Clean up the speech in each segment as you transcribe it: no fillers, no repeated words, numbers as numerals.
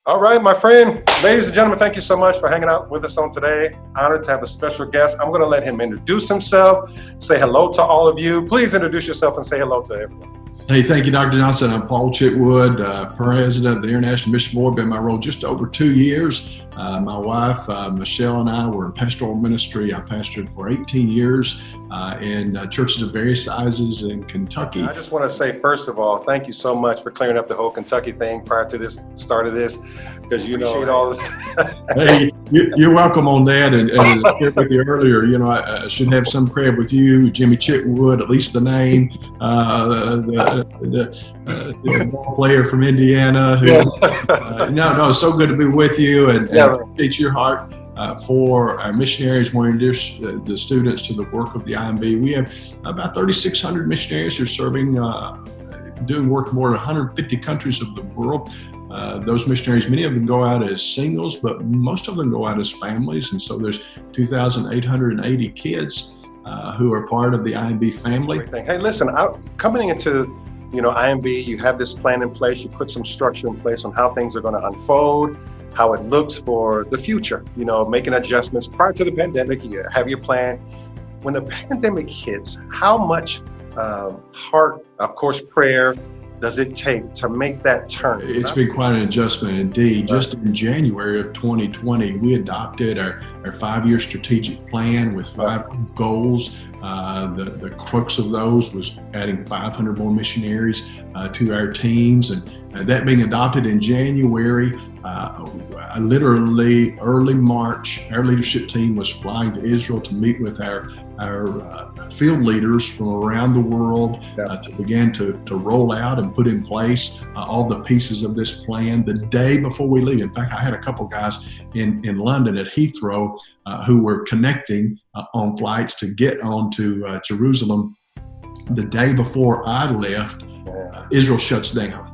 All right, my friend. Ladies and gentlemen, thank you so much for hanging out with us on today. Honored to have a special guest. I'm going to let him introduce himself, say hello to all of you. Please introduce yourself and say hello to everyone. Hey, thank you, Dr. Johnson. I'm Paul Chitwood, President of the International Mission Board. Been in my role just over 2 years. My wife, Michelle, and I were in pastoral ministry. I pastored for 18 years in churches of various sizes in Kentucky. I just want to say, first of all, thank you so much for clearing up the whole Kentucky thing prior to this start of this, because you know all this. Hey, you're welcome on that. And as I shared with you earlier, I should have some credit with you, Jimmy Chitwood, at least the name, the ball player from Indiana. Who, no, it's so good to be with you and appreciate your heart for our missionaries. We introduce the students to the work of the IMB. We have about 3,600 missionaries who are serving, doing work in more than 150 countries of the world. Those missionaries, many of them go out as singles, but most of them go out as families. And so there's 2,880 kids who are part of the IMB family. Hey, listen, coming into IMB, you have this plan in place, you put some structure in place on how things are going to unfold, how it looks for the future, making adjustments. Prior to the pandemic, you have your plan. When the pandemic hits, how much heart, of course, prayer, does it take to make that turn? It's been quite an adjustment indeed. Just in January of 2020, we adopted our 5-year strategic plan with 5 goals. The crux of those was adding 500 more missionaries to our teams, and that being adopted in January, literally early March, our leadership team was flying to Israel to meet with our field leaders from around the world to begin to roll out and put in place all the pieces of this plan the day before we leave. In fact, I had a couple guys in London at Heathrow who were connecting on flights to get on to Jerusalem the day before I left. Israel shuts down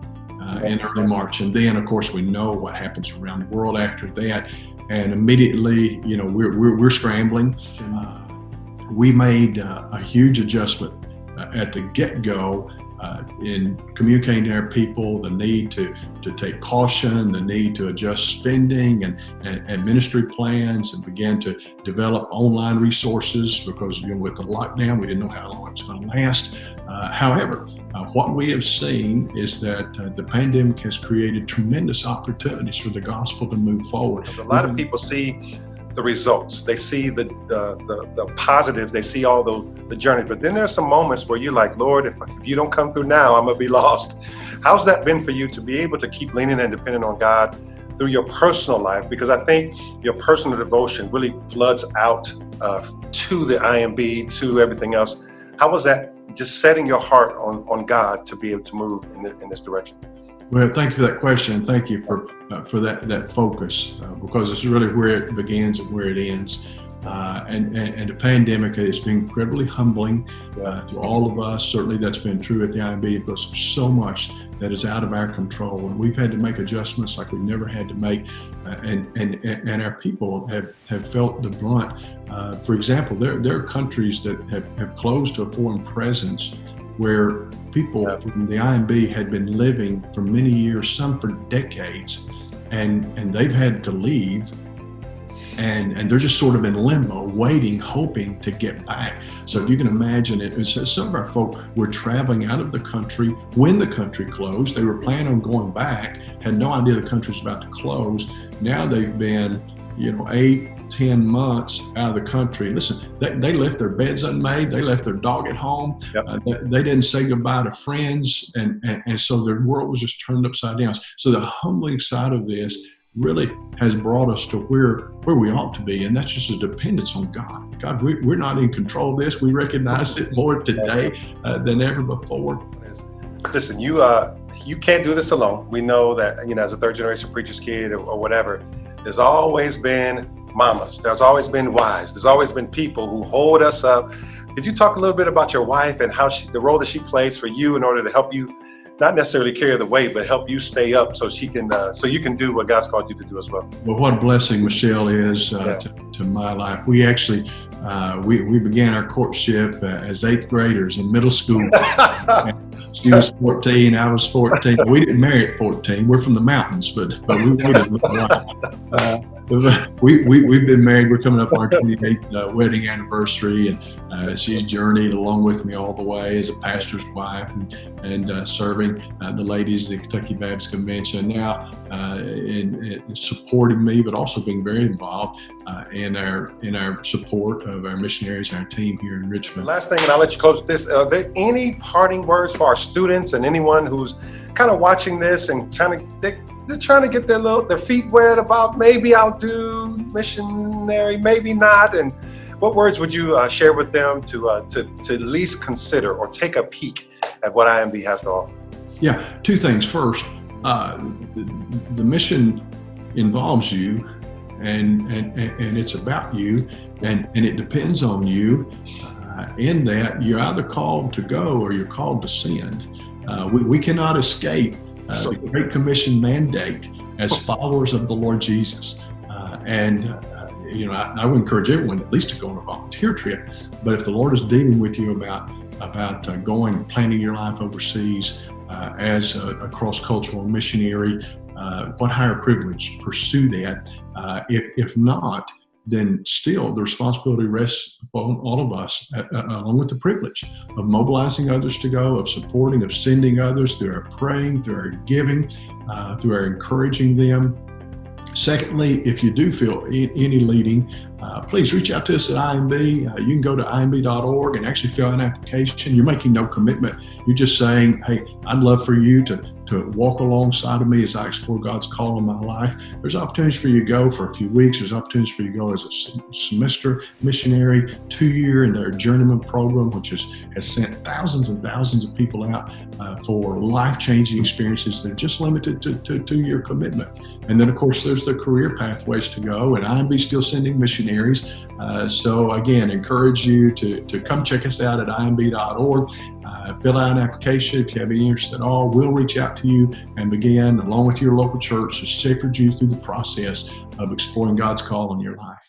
in early March, and then of course we know what happens around the world after that, and immediately we're scrambling. We made a huge adjustment at the get-go in communicating to our people the need to take caution, the need to adjust spending and ministry plans, and begin to develop online resources because with the lockdown we didn't know how long it was going to last. However, what we have seen is that the pandemic has created tremendous opportunities for the gospel to move forward. A lot of people see the results, they see the positives, they see all the journey, but then there's some moments where you're like, Lord, if you don't come through now, I'm gonna be lost. How's that been for you to be able to keep leaning and depending on God through your personal life? Because I think your personal devotion really floods out to the IMB, to everything else. How was that just setting your heart on God to be able to move in this direction? Well, thank you for that question, and thank you for that focus, because it's really where it begins and where it ends. And the pandemic has been incredibly humbling to all of us. Certainly that's been true at the IMB, because there's so much that is out of our control, and we've had to make adjustments like we've never had to make, and our people have felt the brunt. For example, there are countries that have closed to a foreign presence, where people from the IMB had been living for many years, some for decades, and they've had to leave, and they're just sort of in limbo, waiting, hoping to get back. So if you can imagine it, some of our folk were traveling out of the country when the country closed. They were planning on going back, had no idea the country was about to close. Now they've been 8-10 months out of the country. Listen, they left their beds unmade. They left their dog at home. They didn't say goodbye to friends. And so their world was just turned upside down. So the humbling side of this really has brought us to where we ought to be. And that's just a dependence on God. God, we're not in control of this. We recognize it more today than ever before. Listen, you can't do this alone. We know that, as a third generation preacher's kid or whatever, there's always been mamas, there's always been wives, there's always been people who hold us up. Could you talk a little bit about your wife and how the role that she plays for you in order to help you, not necessarily carry the weight, but help you stay up so she can, so you can do what God's called you to do as well? Well, what a blessing Michelle is to my life. We actually, we began our courtship as 8th graders in middle school. She was 14, I was 14. We didn't marry at 14. We're from the mountains, but we waited a little while. We've been married. We're coming up on our 28th wedding anniversary, and she's journeyed along with me all the way as a pastor's wife and serving the ladies at the Kentucky Baptist Convention now, in supporting me, but also being very involved in our support of our missionaries and our team here in Richmond. Last thing, and I'll let you close with this. Are there any parting words for our students and anyone who's kind of watching this and they're trying to get their feet wet about maybe I'll do missionary, maybe not? And what words would you share with them to at least consider or take a peek at what IMB has to offer? Yeah, two things. First, the mission involves you, and it's about you, and it depends on you. In that, you're either called to go or you're called to send. We cannot escape the Great Commission mandate as followers of the Lord Jesus. I would encourage everyone at least to go on a volunteer trip. But if the Lord is dealing with you about going, planning your life overseas as a cross-cultural missionary, what higher privilege? Pursue that. If not, then still the responsibility rests upon all of us, along with the privilege of mobilizing others to go, of supporting, of sending others through our praying, through our giving, through our encouraging them. Secondly, if you do feel any leading, please reach out to us at IMB. You can go to imb.org and actually fill out an application. You're making no commitment. You're just saying, hey, I'd love for you to walk alongside of me as I explore God's call in my life. There's opportunities for you to go for a few weeks. There's opportunities for you to go as a semester missionary, 2-year in their journeyman program, which has sent thousands and thousands of people out for life-changing experiences that are just limited to 2-year commitment. And then, of course, there's the career pathways to go, and IMB still sending missionaries. So again, encourage you to come check us out at imb.org. Fill out an application if you have any interest at all. We'll reach out to you and begin, along with your local church, to shepherd you through the process of exploring God's call in your life.